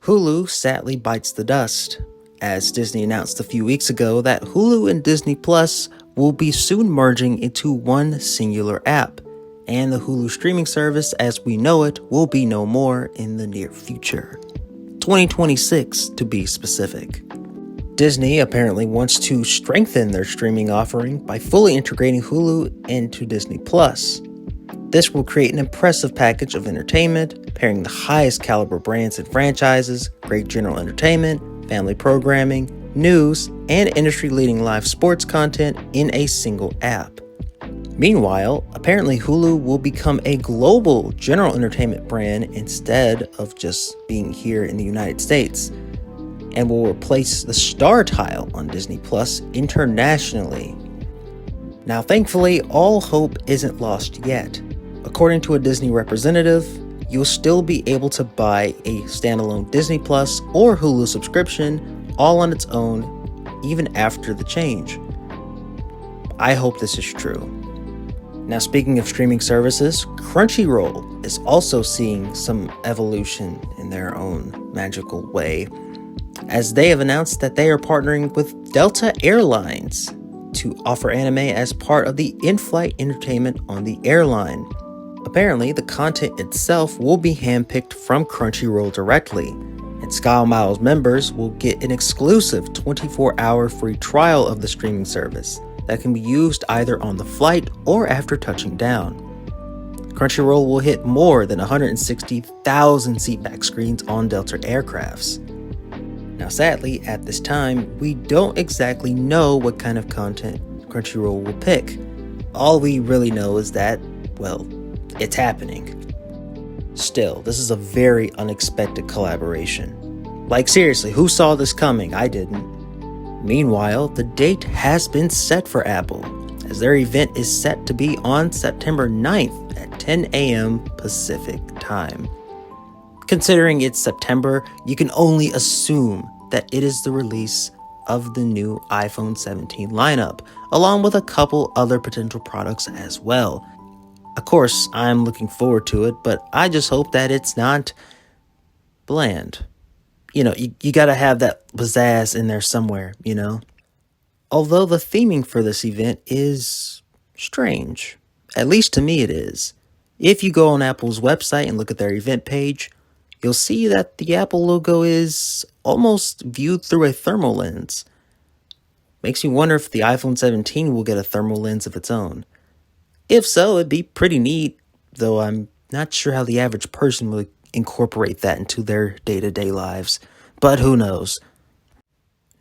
Hulu sadly bites the dust, as Disney announced a few weeks ago that Hulu and Disney Plus will be soon merging into one singular app, and the Hulu streaming service as we know it will be no more in the near future. 2026 to be specific. Disney apparently wants to strengthen their streaming offering by fully integrating Hulu into Disney Plus. This will create an impressive package of entertainment, pairing the highest caliber brands and franchises, great general entertainment, family programming, news, and industry-leading live sports content in a single app. Meanwhile, apparently Hulu will become a global general entertainment brand instead of just being here in the United States, and will replace the Star tile on Disney Plus internationally. Now, thankfully, all hope isn't lost yet. According to a Disney representative, you'll still be able to buy a standalone Disney Plus or Hulu subscription all on its own, even after the change. I hope this is true. Now, speaking of streaming services, Crunchyroll is also seeing some evolution in their own magical way, as they have announced that they are partnering with Delta Airlines to offer anime as part of the in-flight entertainment on the airline. Apparently, the content itself will be handpicked from Crunchyroll directly, and SkyMiles members will get an exclusive 24-hour free trial of the streaming service that can be used either on the flight or after touching down. Crunchyroll will hit more than 160,000 seatback screens on Delta aircrafts. Now, sadly, at this time, we don't exactly know what kind of content Crunchyroll will pick. All we really know is that, well, it's happening. Still, this is a very unexpected collaboration. Like, seriously, who saw this coming? I didn't. Meanwhile, the date has been set for Apple, as their event is set to be on September 9th at 10 a.m. Pacific time. Considering it's September, you can only assume that it is the release of the new iPhone 17 lineup, along with a couple other potential products as well. Of course, I'm looking forward to it, but I just hope that it's not bland. You gotta have that pizzazz in there somewhere, Although the theming for this event is strange. At least to me it is. If you go on Apple's website and look at their event page, you'll see that the Apple logo is almost viewed through a thermal lens. Makes me wonder if the iPhone 17 will get a thermal lens of its own. If so, it'd be pretty neat, though I'm not sure how the average person will incorporate that into their day-to-day lives, but who knows.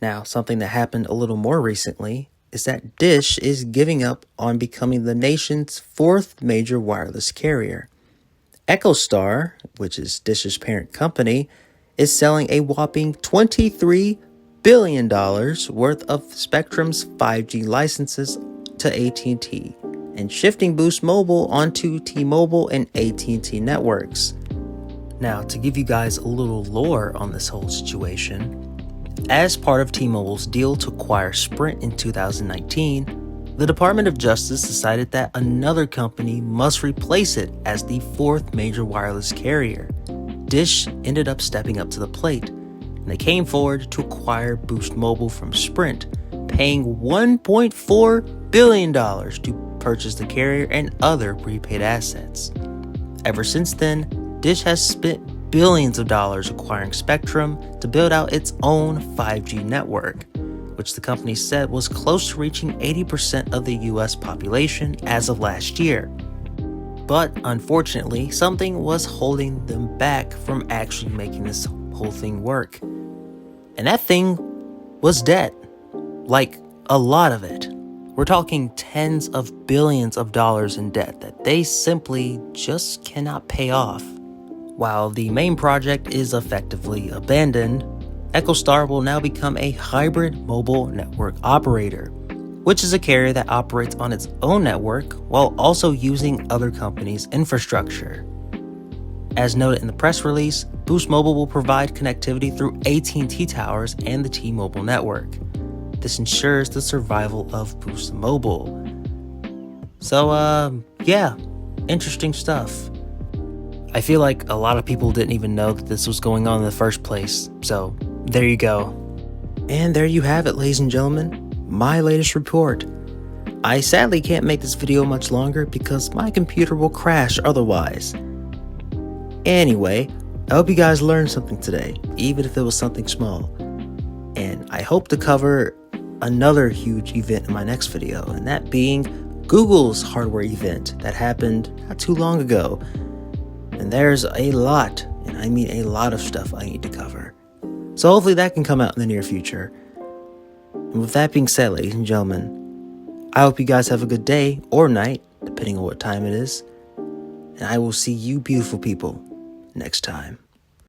Now, something that happened a little more recently is that Dish is giving up on becoming the nation's fourth major wireless carrier. EchoStar, which is Dish's parent company, is selling a whopping $23 billion worth of Spectrum's 5G licenses to AT&T and shifting Boost Mobile onto T-Mobile and AT&T networks. Now, to give you guys a little lore on this whole situation, as part of T-Mobile's deal to acquire Sprint in 2019, the Department of Justice decided that another company must replace it as the fourth major wireless carrier. Dish ended up stepping up to the plate, and they came forward to acquire Boost Mobile from Sprint, paying $1.4 billion to purchase the carrier and other prepaid assets. Ever since then, Dish has spent billions of dollars acquiring spectrum to build out its own 5G network, which the company said was close to reaching 80% of the US population as of last year. But unfortunately, something was holding them back from actually making this whole thing work. And that thing was debt. Like, a lot of it. We're talking tens of billions of dollars in debt that they simply just cannot pay off. While the main project is effectively abandoned, EchoStar will now become a hybrid mobile network operator, which is a carrier that operates on its own network while also using other companies' infrastructure. As noted in the press release, Boost Mobile will provide connectivity through AT&T towers and the T-Mobile network. This ensures the survival of Boost Mobile. So, yeah, interesting stuff. I feel like a lot of people didn't even know that this was going on in the first place, so there you go. And there you have it, ladies and gentlemen, my latest report. I sadly can't make this video much longer because my computer will crash otherwise. Anyway, I hope you guys learned something today, even if it was something small. And I hope to cover another huge event in my next video, and that being Google's hardware event that happened not too long ago. And there's a lot, and I mean a lot of stuff I need to cover. So hopefully that can come out in the near future. And with that being said, ladies and gentlemen, I hope you guys have a good day or night, depending on what time it is. And I will see you beautiful people next time.